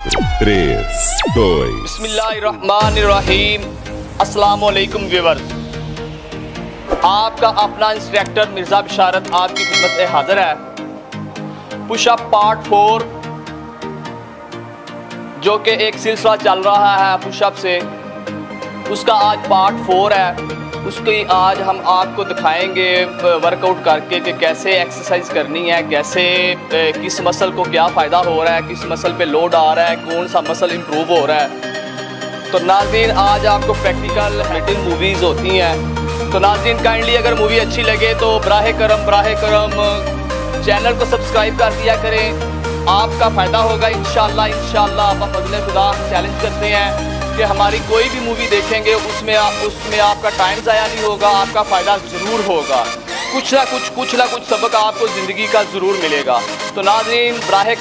3, 2. बिस्मिल्लाहिर्रहमानिर्रहीम। अस्सलामुअलैकुम व्यूअर्स, आपका अपना इंस्ट्रक्टर मिर्ज़ा बिशारत आपकी खिदमत में हाजिर है। पुशअप पार्ट 4 जो कि एक सिलसिला चल रहा है पुशअप से, उसका आज पार्ट 4 है। उसकी आज हम आपको दिखाएंगे वर्कआउट करके कि कैसे एक्सरसाइज करनी है, कैसे किस मसल को क्या फ़ायदा हो रहा है, किस मसल पे लोड आ रहा है, कौन सा मसल इम्प्रूव हो रहा है। तो नाज़रीन, आज आपको प्रैक्टिकल रिटन मूवीज़ होती हैं। तो नाज़रीन, काइंडली अगर मूवी अच्छी लगे तो बराह करम चैनल को सब्सक्राइब कर दिया करें। आपका फ़ायदा होगा इंशाअल्लाह। आप फज़ल खुदा चैलेंज करते हैं कि हमारी कोई भी मूवी देखेंगे उसमें आपका टाइम ज़ाया नहीं होगा, आपका फ़ायदा ज़रूर होगा। कुछ ना कुछ सबक आपको ज़िंदगी का ज़रूर मिलेगा। तो नाज़रीन, बराह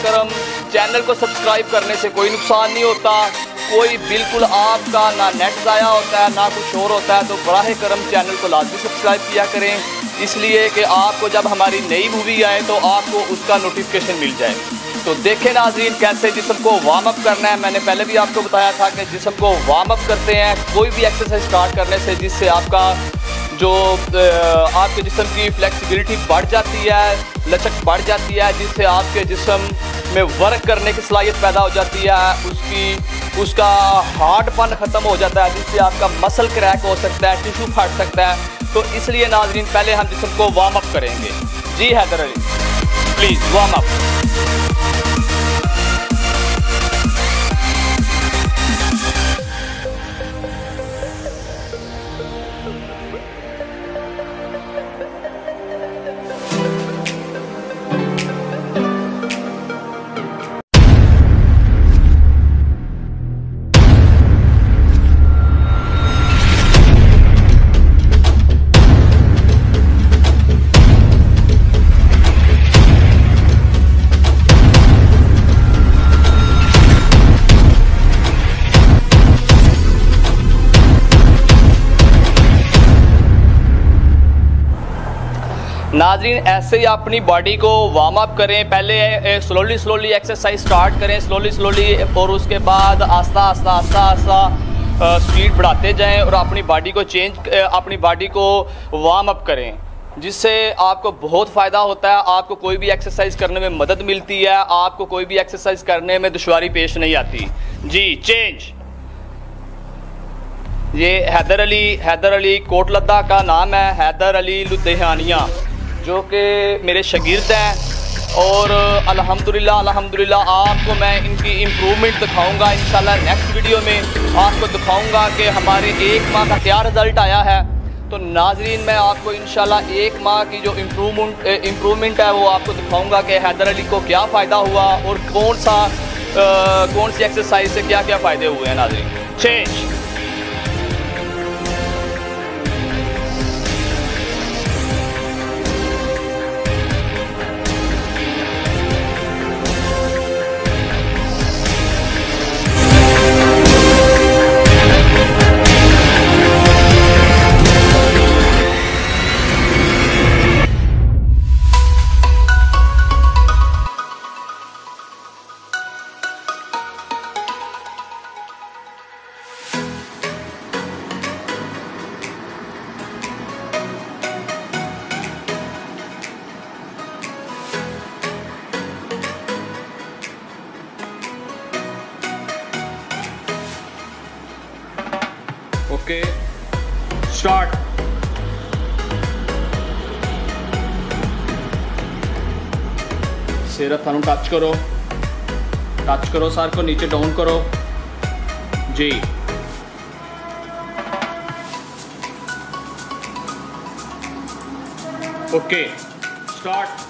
करम चैनल को सब्सक्राइब करने से कोई नुकसान नहीं होता, कोई बिल्कुल आपका ना नेट ज़ाया होता है ना कुछ और होता है। तो बराह करम चैनल को लाजमी सब्सक्राइब किया करें, इसलिए कि आपको जब हमारी नई मूवी आए तो आपको उसका नोटिफिकेशन मिल जाए। तो देखें नाज़रीन, कैसे जिस्म को वार्म अप करना है। मैंने पहले भी आपको बताया था कि जिस्म को वार्म अप करते हैं कोई भी एक्सरसाइज स्टार्ट करने से, जिससे आपका जो आपके जिस्म की फ्लेक्सिबिलिटी बढ़ जाती है, लचक बढ़ जाती है, जिससे आपके जिस्म में वर्क करने की सलाहियत पैदा हो जाती है, उसका हार्डपन ख़त्म हो जाता है, जिससे आपका मसल क्रैक हो सकता है, टिश्यू फट सकता है। तो इसलिए नाज़रीन, पहले हम जिस्म को वार्म अप करेंगे। जी Haider Ali, please warm up. नाज़रीन, ऐसे ही अपनी बॉडी को वार्म अप करें। पहले स्लोली एक्सरसाइज स्टार्ट करें, स्लोली, और उसके बाद आस्ता स्पीड बढ़ाते जाएं और अपनी बॉडी को वार्म अप करें, जिससे आपको बहुत फ़ायदा होता है। आपको कोई भी एक्सरसाइज करने में मदद मिलती है, आपको कोई भी एक्सरसाइज करने में दुश्वारी पेश नहीं आती। जी चेंज। ये हैदर अली कोटलद्दा का नाम है, हैदर अली लुधियानिया, जो कि मेरे शागिर्द हैं। और अल्हम्दुलिल्लाह आपको मैं इनकी इम्प्रूवमेंट दिखाऊंगा इंशाल्लाह। नेक्स्ट वीडियो में आपको दिखाऊंगा कि हमारे 1 माह का क्या रिज़ल्ट आया है। तो नाज़रीन, मैं आपको इंशाल्लाह 1 माह की जो इम्प्रूवमेंट है वो आपको दिखाऊंगा कि हैदर अली को क्या फ़ायदा हुआ और कौन सी एक्सरसाइज से क्या क्या फ़ायदे हुए हैं। नाज़रीन, चेंज। Okay, start. सिर थानू टच करो सर को नीचे डाउन करो। जी, ओके, स्टार्ट।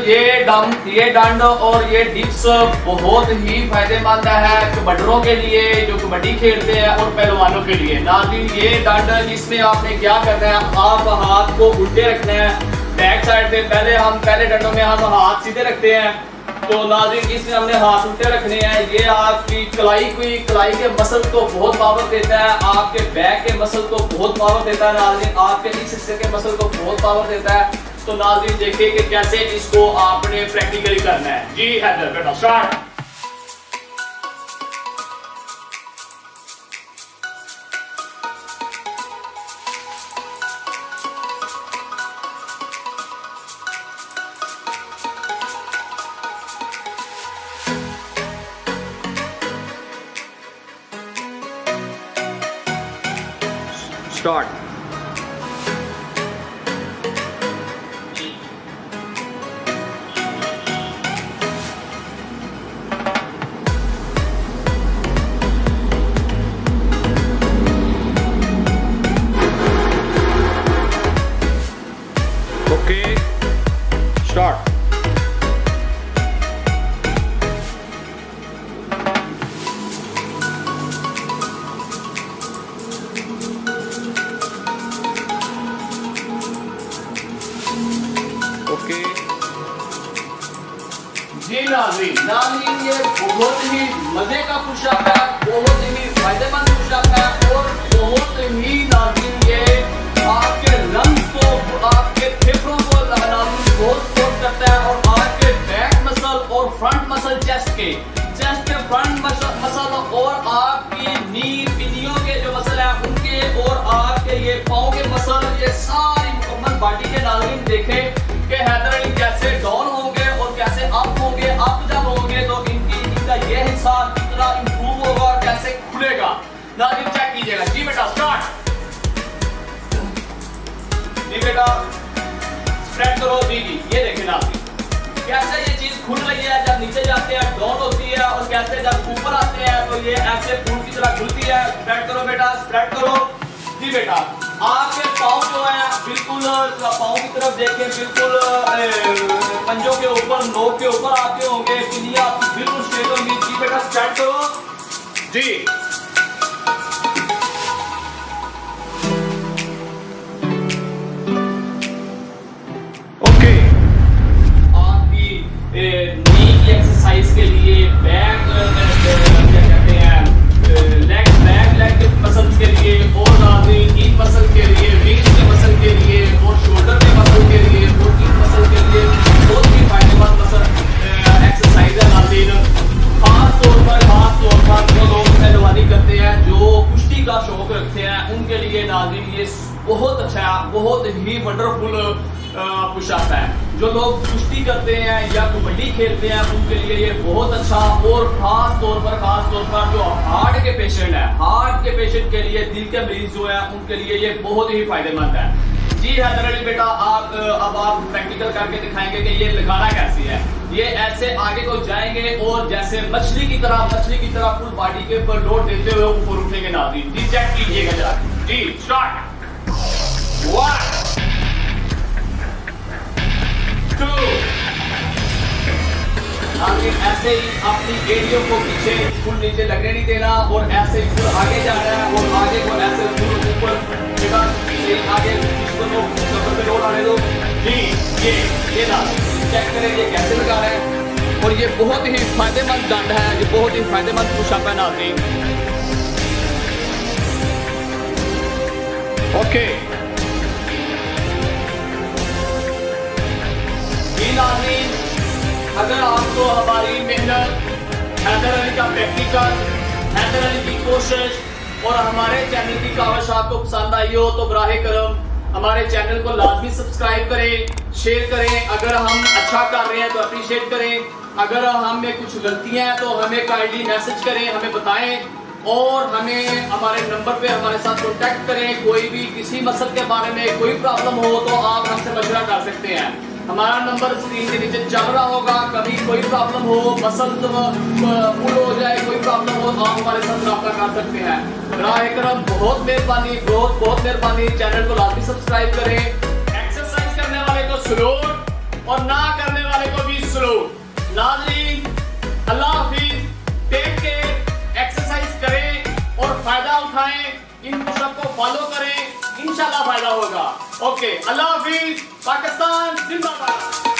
ये डंड और ये डिप्स बहुत ही फायदेमंद है कबड्डरों के लिए जो कबड्डी खेलते हैं और पहलवानों के लिए। नाज़रीन ये डंड इसमें आपने क्या करना है, आप हाथ को उल्टे रखना है बैक साइड पे। पहले डंडों में हम हाथ सीधे रखते हैं, तो नाज़रीन इसमें हमने हाथ उल्टे रखने हैं। ये आपकी कलाई के मसल को बहुत पावर देता है, आपके बैक के मसल को बहुत पावर देता है नाज़रीन, आपके इस हिस्से के मसल को बहुत पावर देता है। तो नाज़रीन देखिए कि कैसे इसको आपने प्रैक्टिकली करना है। जी हैदर बेटा start. Start. Okay start. Okay जी नाज़रीन ये बहुत ही मजे का पुशअप है, बहुत ही फायदेमंद पुशअप है और बहुत ही नाज़रीन ये आपके लंग्स को, आपके फेफड़ों को नाज़रीन बहुत सपोर्ट करता है और आपके बैक मसल और फ्रंट मसल चेस्ट के फ्रंट मसल और आपकी नी पिनियों के जो मसल है उनके और आपके ये पाँव के मसल, ये सारी मुकम्मल बॉडी के नाज़रीन देखें कि हैदर अली कैसे डाउन होंगे और कैसे अप होंगे। अप जब होंगे तो इनका ये हिस्सा कितना इंप्रूव होगा और कैसे खुलेगा नाज़रीन चेक कीजिएगा। जी बेटा स्टार्ट। जी बेटा स्प्रेड करो। जी ये देखें नाज़रीन कैसे ये चीज खुल रही है, जब नीचे जाते हैं डाउन होती है और कैसे जब ऊपर आते हैं तो ये ऐसे फूल की तरह खुलती है। स्प्रेड करो बेटा स्प्रेड करो। जी बेटा आपके पाँव जो है बिल्कुल पाँव की तरफ देखें, बिल्कुल पंजों के ऊपर, नोक के ऊपर आपके होंगे, पिनियां आपकी बिल्कुल स्ट्रेट होंगी। जी बेटा स्टार्ट करो। जी ओके आपकी नी की एक्सरसाइज के लिए, बैक क्या कहते हैं बैक के मसल्स के लिए और नी मसल के लिए, विंग्स के मसल के लिए और शोल्डर के मसल के लिए और इन मसल के लिए बहुत ही फायदेमंद मसल एक्सरसाइज है नाज़रीन। खास तौर पर जो लोग पहलवानी करते हैं, जो कुश्ती का शौक रखते हैं, उनके लिए नाज़रीन ये बहुत अच्छा, बहुत ही वंडरफुल पुशअप है। जो लोग कुश्ती करते हैं या कबड्डी खेलते हैं उनके लिए ये बहुत अच्छा, और खास तौर पर जो हार्ट के पेशेंट है, हार्ट के पेशेंट के लिए, दिल के मरीज जो है उनके लिए ये बहुत ही फायदेमंद है। जी हैदर अली बेटा अब आप प्रैक्टिकल करके दिखाएंगे कि ये लगाना कैसे है। ये ऐसे आगे को जाएंगे और जैसे मछली की तरह फुल बॉडी के ऊपर लोड देते हुए ऊपर उठेंगे नाज़रीन। जी चेक कीजिएगा जरा। जी स्टार्ट। 1 2 नाज़रीन ऐसे ही अपनी एड़ियों को पीछे फुल नीचे लगने नहीं देना और ऐसे ही फुल आगे जा रहा है और आगे को ऐसे फुल ऊपर आगे कमर पे लोड आने दो। जी ये नाज़रीन चेक करें ये कैसे लगा रहे हैं और ये बहुत ही फायदेमंद दंड है, ये बहुत ही फायदेमंद पुशअप है नाज़रीन। ओके नाज़रीन अगर आपको हमारी मेहनत, हैदर अली का प्रैक्टिकल, हैदर अली की कोशिश और हमारे चैनल की काविश आपको पसंद आई हो तो बराहे करम हमारे चैनल को लाजमी सब्सक्राइब करें, शेयर करें। अगर हम अच्छा कर रहे हैं तो अप्रिशिएट करें, अगर हम में कुछ गलतियां हैं तो हमें काइंडली मैसेज करें, हमें बताएं और हमें हमारे नंबर पे हमारे साथ कांटेक्ट करें। कोई भी किसी मसल के बारे में कोई प्रॉब्लम हो तो आप हमसे मशवरा कर सकते हैं। हमारा नंबर स्क्रीन के नीचे चल रहा होगा। कभी कोई प्रॉब्लम हो, मसल फुल हो जाए, कोई प्रॉब्लम हो तो आप हमारे साथ रब्ता कर सकते हैं। बराए करम बहुत मेहरबानी, बहुत मेहरबानी। चैनल को लाजमी सब्सक्राइब करें। एक्सरसाइज करने वाले को सलूट और ना करने वाले वाले को भी सलूट। नाज़रीन, अल्लाह हाफिज, टेक केयर, एक्सरसाइज करें और फायदा उठाएं, इन पुशअप को फॉलो करें, इंशाल्लाह फायदा होगा। ओके, अल्लाह हाफिज, पाकिस्तान जिंदाबाद।